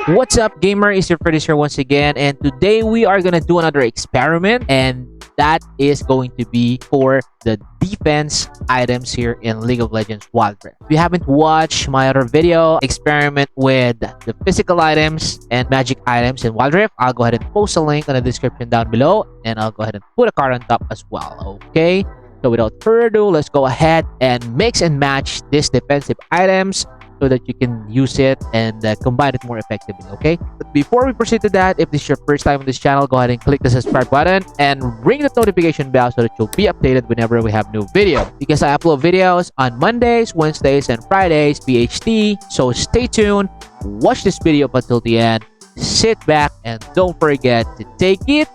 What's up, gamer? It's your Freddy's here once again, and today we are gonna do another experiment, and that is going to be for the defense items here in League of Legends Wild Rift. If you haven't watched my other video, experiment with the physical items and magic items in Wild Rift, I'll go ahead and post a link in the description down below, and I'll go ahead and put a card on top as well. Okay, so without further ado, let's go ahead and mix and match these defensive items so that you can use it and combine it more effectively. Okay, but before we proceed to that, if this is your first time on this channel, go ahead and click the subscribe button and ring the notification bell so that you'll be updated whenever we have new video, because I upload videos on Mondays, Wednesdays, and Fridays PHT. So stay tuned, watch this video up until the end, sit back, and don't forget to take it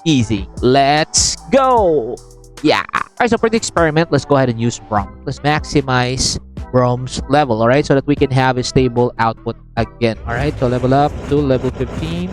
easy. Let's go. Yeah. Alright, so for the experiment, let's go ahead and use Brom. Let's maximize Brom's level, alright, so that we can have a stable output again. Alright, so level up to level 15.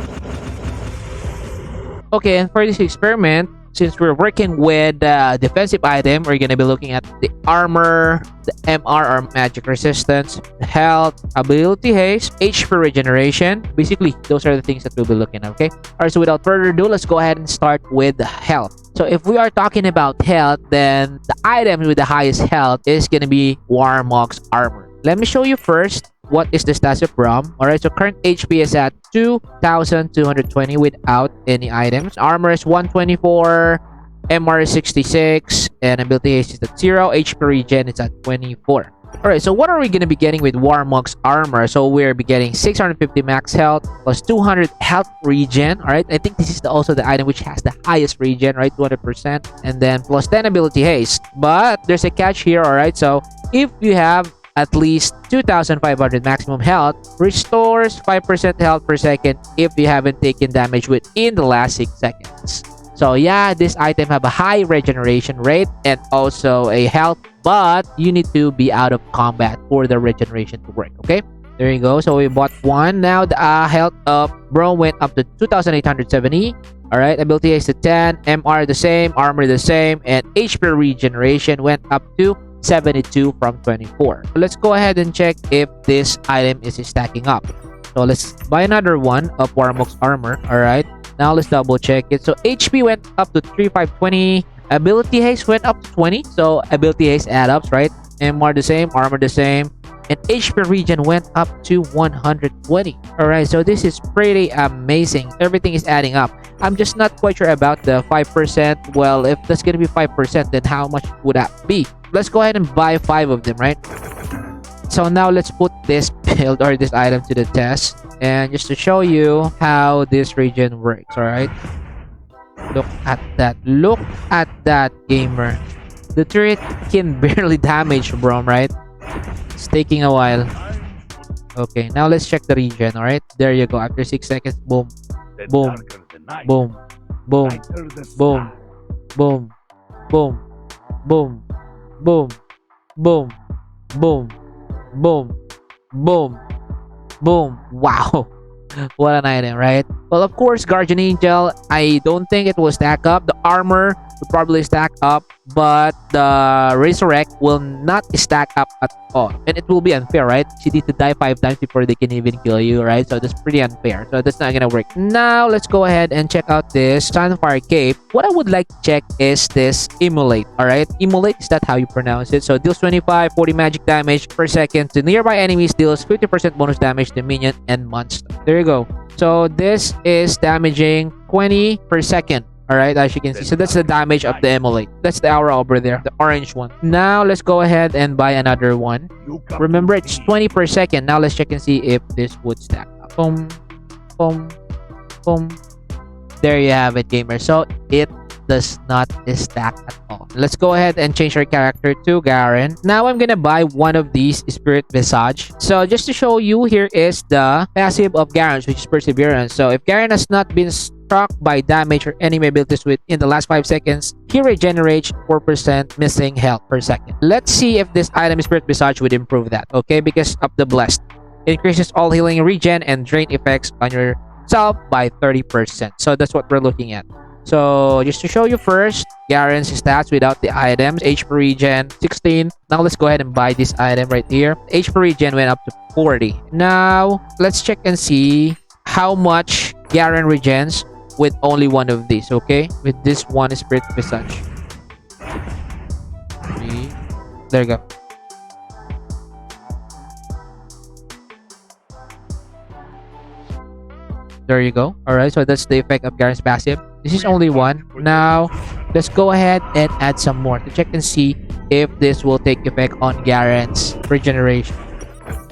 Okay, and for this experiment, since we're working with defensive item, we're gonna be looking at the armor, the MR or magic resistance, health, ability haste, HP regeneration. Basically, those are the things that we'll be looking at. Okay, alright, so without further ado, let's go ahead and start with the health. So if we are talking about health, then the item with the highest health is gonna be Warmog's armor. Let me show you first what is the stats of Brom. Alright, so current HP is at 2,220 without any items. Armor is 124, MR is 66, and ability haste is at 0. HP regen is at 24. Alright, so what are we going to be getting with Warmog's armor? So we're be getting 650 max health plus 200 health regen. Alright, I think this is also the item which has the highest regen, right? 200%. And then plus 10 ability haste. But there's a catch here, alright? So if you have at least 2,500 maximum health, restores 5% health per second if you haven't taken damage within the last 6 seconds. So yeah, this item have a high regeneration rate and also a health, but you need to be out of combat for the regeneration to work. Okay, there you go. So we bought one. Now the health of Bro went up to 2,870. All right, ability is to 10, MR the same, armor the same, and HP regeneration went up to 72 from 24. Let's go ahead and check if this item is stacking up. So let's buy another one of Warmog's armor. All right, now let's double check it. So HP went up to 3,520, ability haste went up to 20, so ability haste add ups, right? MR the same, armor the same, and HP regen went up to 120. All right, so this is pretty amazing. Everything is adding up. I'm just not quite sure about the 5%. Well, if that's gonna be 5%, then how much would that be? Let's go ahead and buy 5 of them, right? So now let's put this build or this item to the test, and just to show you how this regen works. All right, look at that. Look at that, gamer. The turret can barely damage Brom, right? It's taking a while. Okay, now let's check the regen. All right, there you go. After 6 seconds, boom, boom, boom, boom, boom, boom, boom, boom, boom, boom, boom, boom, boom, boom. Wow, what an item, right? Well, of course, Guardian Angel, I don't think it will stack up. The armor will probably stack up, but the Resurrect will not stack up at all, and it will be unfair, right? You need to die 5 times before they can even kill you, right? So that's pretty unfair, so that's not gonna work. Now let's go ahead and check out this Sunfire cape. What I would like to check is this emulate. All right, emulate, is that how you pronounce it? So deals 25 40 magic damage per second to nearby enemies, deals 50% bonus damage to minion and monster. There you go. So this is damaging 20 per second. All right, as you can see, so that's the damage of the emulate. That's the aura over there, the orange one. Now let's go ahead and buy another one. Remember, it's 20 per second. Now let's check and see if this would stack up. Boom, boom, boom. There you have it, gamer. So it does not stack at all. Let's go ahead and change our character to Garen. Now I'm gonna buy one of these Spirit Visage. So just to show you, here is the passive of Garen's, which is Perseverance. So if Garen has not been struck by damage or enemy abilities within the last 5 seconds, he regenerates 4% missing health per second. Let's see if this item Spirit Visage would improve that. Okay, because of the blessed, increases all healing, regen, and drain effects on yourself by 30%. So that's what we're looking at. So just to show you first, Garen's stats without the items. HP regen 16. Now let's go ahead and buy this item right here. HP regen went up to 40. Now let's check and see how much Garen regens with only one of these, okay? With this one Spirit Visage. There you go. There you go. Alright, so that's the effect of Garen's passive. This is only one. Now, let's go ahead and add some more to check and see if this will take effect on Garen's regeneration.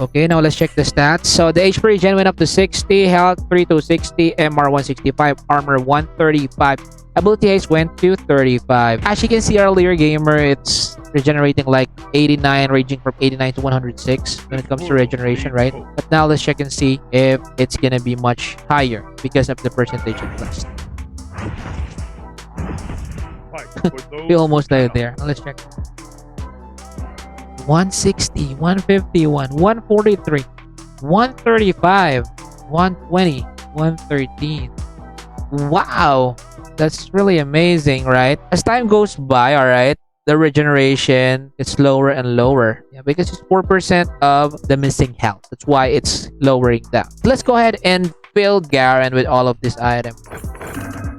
Okay, now let's check the stats. So the HP regen went up to 60, health 3 to 60, MR 165, armor 135, ability haste went to 35. As you can see earlier, gamer, it's regenerating like 89, ranging from 89 to 106 when it comes to regeneration, right? But now let's check and see if it's gonna be much higher because of the percentage of blessed. We almost died there. Now let's check. 160, 151, 143, 135, 120, 113. Wow, that's really amazing, right? As time goes by, all right, the regeneration is lower and lower. Yeah, because it's 4% of the missing health. That's why it's lowering down. Let's go ahead and fill Garen with all of these items.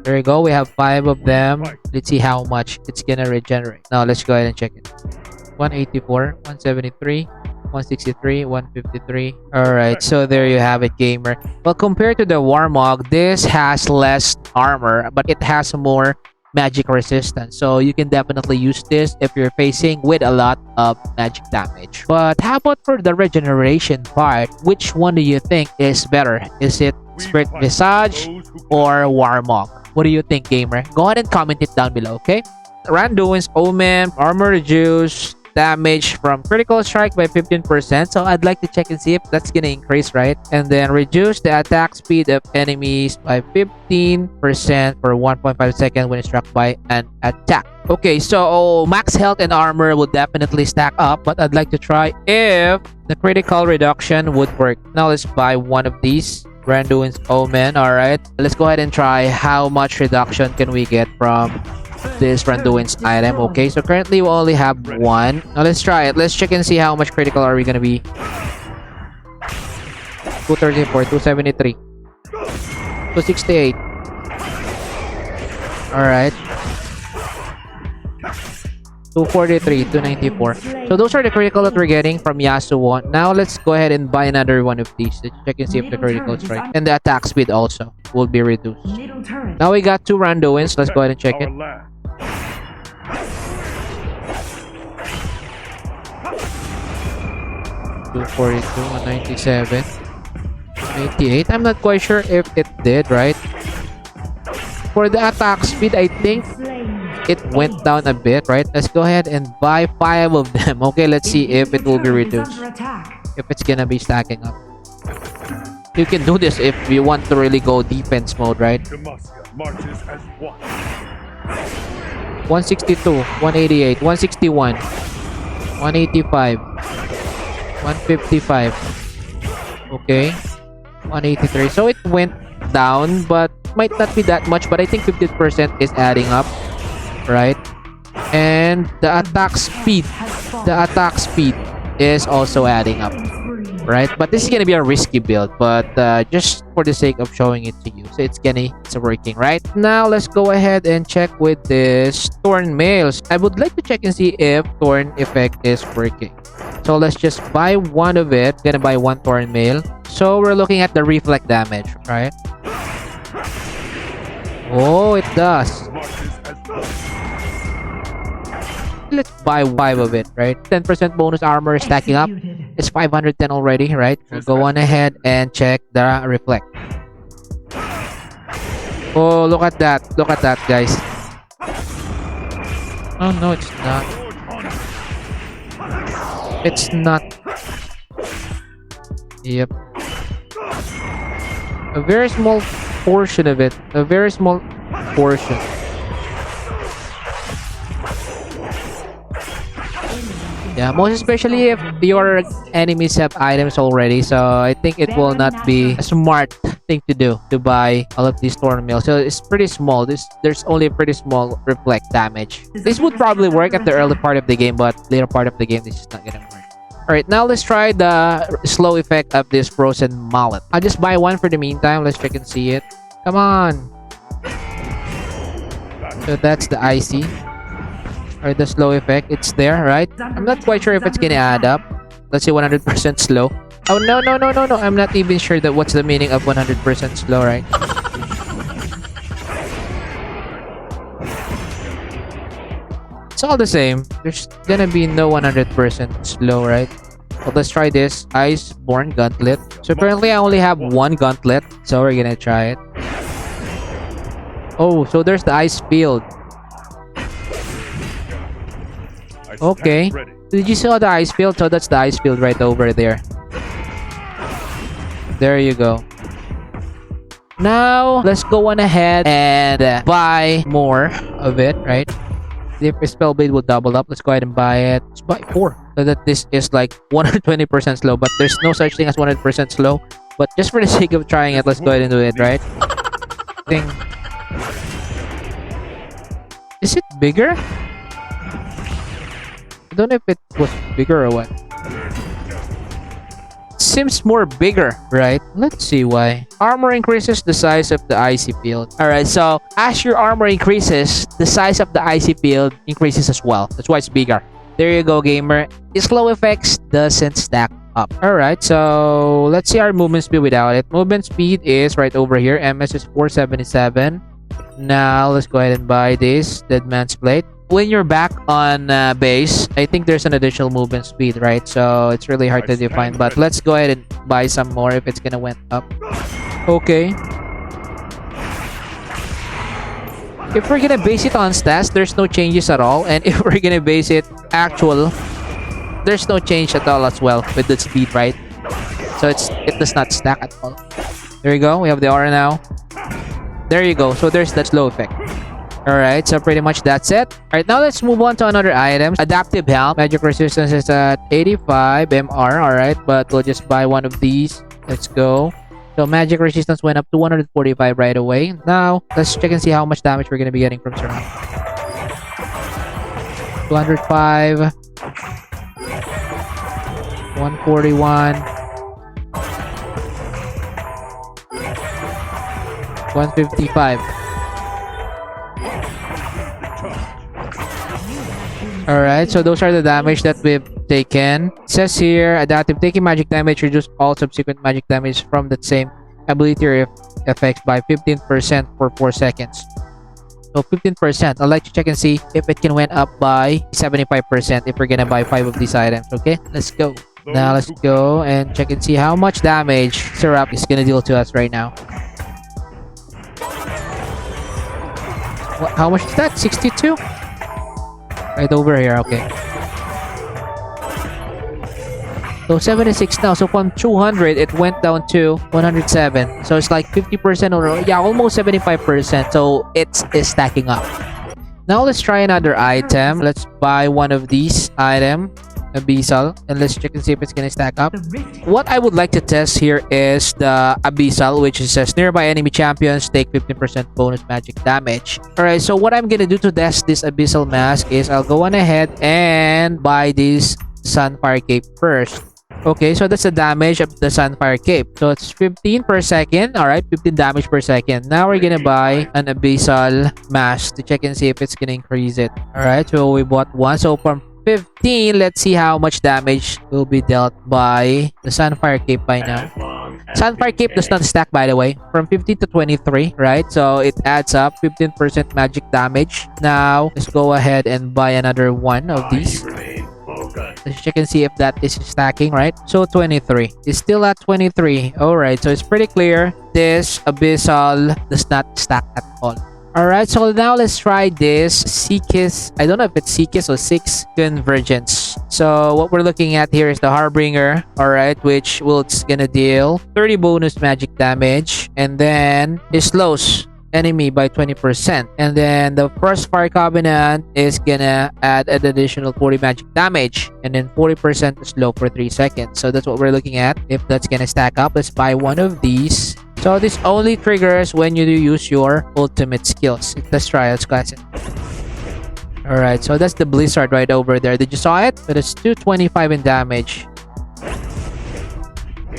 There you go. We have 5 of them. Let's see how much it's gonna regenerate. Now let's go ahead and check it. 184, 173, 163, 153. Alright, so there you have it, gamer. Well, compared to the Warmog, this has less armor, but it has more magic resistance. So you can definitely use this if you're facing with a lot of magic damage. But how about for the regeneration part? Which one do you think is better? Is it Spirit Visage or Warmog? What do you think, gamer? Go ahead and comment it down below, okay? Randuin's omen, armor reduce, damage from critical strike by 15%, so I'd like to check and see if that's gonna increase, right? And then reduce the attack speed of enemies by 15% for 1.5 seconds when struck by an attack. Okay, so max health and armor would definitely stack up, but I'd like to try if the critical reduction would work. Now let's buy one of these. Randuin's omen. Alright, let's go ahead and try how much reduction can we get from this Randuin's item. Okay, so currently we only have one. Now let's try it. Let's check and see how much critical are we gonna be. 234, 273, 268. Alright, 243, 294. So those are the critical that we're getting from Yasuo. Now let's go ahead and buy another one of these to check and see if the critical strike and the attack speed also will be reduced. Now we got 2 Randuins. Let's go ahead and check it. 242, 197, 88. I'm not quite sure if it did, right? For the attack speed, I think it went down a bit, right? Let's go ahead and buy 5 of them. Okay, let's see if it will be reduced. If it's gonna be stacking up. You can do this if you want to really go defense mode, right? 162, 188, 161, 185, 155. Okay, 183. So it went down, but might not be that much, but I think 50% is adding up, right? And the attack speed is also adding up, right? But this is gonna be a risky build, but just for the sake of showing it to you, so it's working. Right now, let's go ahead and check with this Thornmail. I would like to check and see if Thorn effect is working. So let's just buy one of it. Gonna buy 1 Thornmail. So we're looking at the reflect damage, right? Oh, it does. Let's buy 5 of it, right? 10% bonus armor stacking up. It's 510 already, right? We'll go on ahead and check the reflect. Oh, look at that. Look at that, guys. Oh, no, it's not. It's not. Yep. A very small portion of it. A very small portion. Yeah, most especially if your enemies have items already, so I think it will not be a smart thing to do to buy all of these Thornmail. So it's pretty small. There's only a pretty small reflect damage. This would probably work at the early part of the game, but later part of the game this is not gonna work. Alright, now let's try the slow effect of this frozen mallet. I'll just buy one for the meantime. Let's check and see it. Come on. So that's the icy. Or the slow effect. It's there, right? I'm not quite sure if it's gonna add up. Let's say 100% slow. Oh, no. I'm not even sure that what's the meaning of 100% slow, right? It's all the same. There's gonna be no 100% slow, right? So let's try this Iceborn gauntlet. So currently I only have one gauntlet, so we're gonna try it. Oh, so there's the ice field. Okay. Did you see the ice field? So that's the ice field right over there. There you go. Now let's go on ahead and buy more of it, right? If a spell blade will double up, let's go ahead and buy it. Let's buy 4. So that this is like 120% slow, but there's no such thing as 100% slow. But just for the sake of trying it, let's go ahead and do it, right? Thing. Is it bigger? I don't know if it was bigger or what. Seems more bigger, right? Let's see why. Armor increases the size of the icy field. Alright, so as your armor increases, the size of the icy field increases as well. That's why it's bigger. There you go, gamer. The slow effects doesn't stack up. Alright, so let's see our movement speed without it. Movement speed is right over here. MS is 477. Now let's go ahead and buy this Dead Man's Plate. When you're back on base, I think there's an additional movement speed, right? So it's really hard to define, but let's go ahead and buy some more if it's gonna went up. Okay. If we're gonna base it on stats, there's no changes at all. And if we're gonna base it actual, there's no change at all as well with the speed, right? So it does not stack at all. There you go. We have the aura now. There you go. So there's that slow effect. Alright, so pretty much that's it. Alright, now let's move on to another item. Adaptive helm. Magic resistance is at 85 MR. Alright, but we'll just buy one of these. Let's go. So magic resistance went up to 145 right away. Now, let's check and see how much damage we're going to be getting from surround. 205. 141. 155. Alright, so those are the damage that we've taken. It says here, adaptive taking magic damage reduce all subsequent magic damage from that same ability or effects by 15% for 4 seconds. So 15%. I'd like to check and see if it can went up by 75% if we're gonna buy 5 of these items. Okay, let's go. Now let's go and check and see how much damage Syrup is gonna deal to us right now. How much is that? 62? Right over here, okay. So 76 now. So from 200, it went down to 107. So it's like 50% or yeah, almost 75%. So it's stacking up. Now let's try another item. Let's buy one of these items, Abyssal, and let's check and see if it's gonna stack up. What I would like to test here is the Abyssal, which says nearby enemy champions take 15% bonus magic damage. Alright, so what I'm gonna do to test this Abyssal mask is I'll go on ahead and buy this Sunfire cape first. Okay, so that's the damage of the Sunfire cape. So it's 15 per second. Alright, 15 damage per second. Now we're gonna buy an Abyssal mask to check and see if it's gonna increase it. Alright, so we bought one. So from 15, let's see how much damage will be dealt by the Sunfire cape by now. Sunfire cape does not stack, by the way, from 15 to 23, right? So it adds up 15% magic damage. Now let's go ahead and buy another one of these. Let's check and see if that is stacking, right? So 23. It's still at 23. Alright, so it's pretty clear this Abyssal does not stack at all. Alright, so now let's try this Seekis. I don't know if it's Seekis or 6 convergence. So what we're looking at here is the Harbinger, alright, which will it's gonna deal 30 bonus magic damage, and then it slows enemy by 20%, and then the first Fire Covenant is gonna add an additional 40 magic damage, and then 40% slow for 3 seconds. So that's what we're looking at. If that's gonna stack up, let's buy one of these. So this only triggers when you do use your ultimate skills. Let's try. Let's class it. Alright, so that's the Blizzard right over there. Did you saw it? But it's 225 in damage.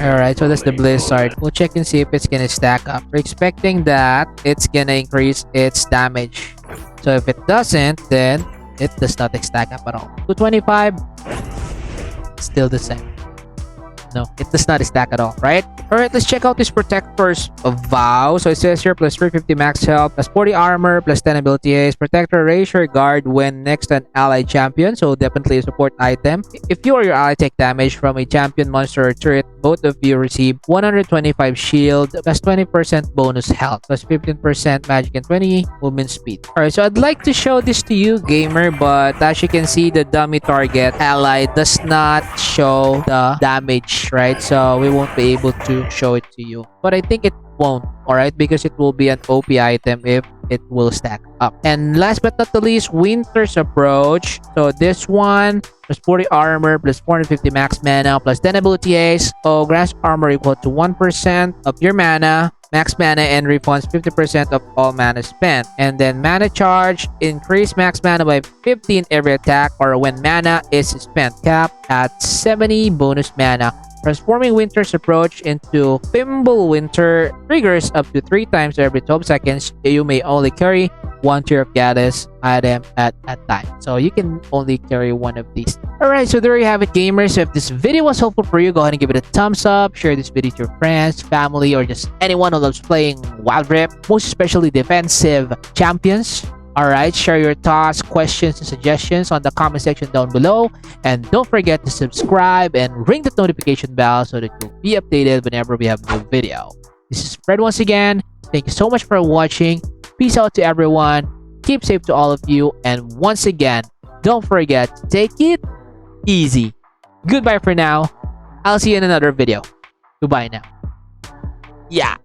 Alright, so that's the Blizzard. We'll check and see if it's gonna stack up. We're expecting that it's gonna increase its damage. So if it doesn't, then it does not stack up at all. 225, still the same. No, it does not stack at all, right? Alright, let's check out this Protector's Vow. So it says here, plus 350 max health, plus 40 armor, plus 10 ability haste. Protector, raise your guard when next to an allied champion. So definitely a support item. If you or your ally take damage from a champion, monster, or turret, both of you receive 125 shield, plus 20% bonus health, plus 15% magic, and 20 movement speed. Alright, so I'd like to show this to you, gamer, but as you can see, the dummy target ally does not show the damage, right? So we won't be able to show it to you, but I think it won't, all right, because it will be an OP item if it will stack up. And last but not the least, Winter's Approach. So this one plus 40 armor, plus 450 max mana, plus 10 ability haste. Oh, grants armor equal to 1% of your mana, max mana, and refunds 50% of all mana spent. And then mana charge, increase max mana by 15 every attack or when mana is spent, cap at 70 bonus mana. Transforming Winter's Approach into Winter triggers up to 3 times every 12 seconds. You may only carry one tier of goddess item at a time. So you can only carry one of these. Alright, so there you have it, gamers. So if this video was helpful for you, go ahead and give it a thumbs up. Share this video to your friends, family, or just anyone who loves playing Wild Rift, most especially defensive champions. Alright, share your thoughts, questions, and suggestions on the comment section down below. And don't forget to subscribe and ring that notification bell so that you'll be updated whenever we have a new video. This is Fred once again. Thank you so much for watching. Peace out to everyone. Keep safe to all of you. And once again, don't forget to take it easy. Goodbye for now. I'll see you in another video. Goodbye now. Yeah.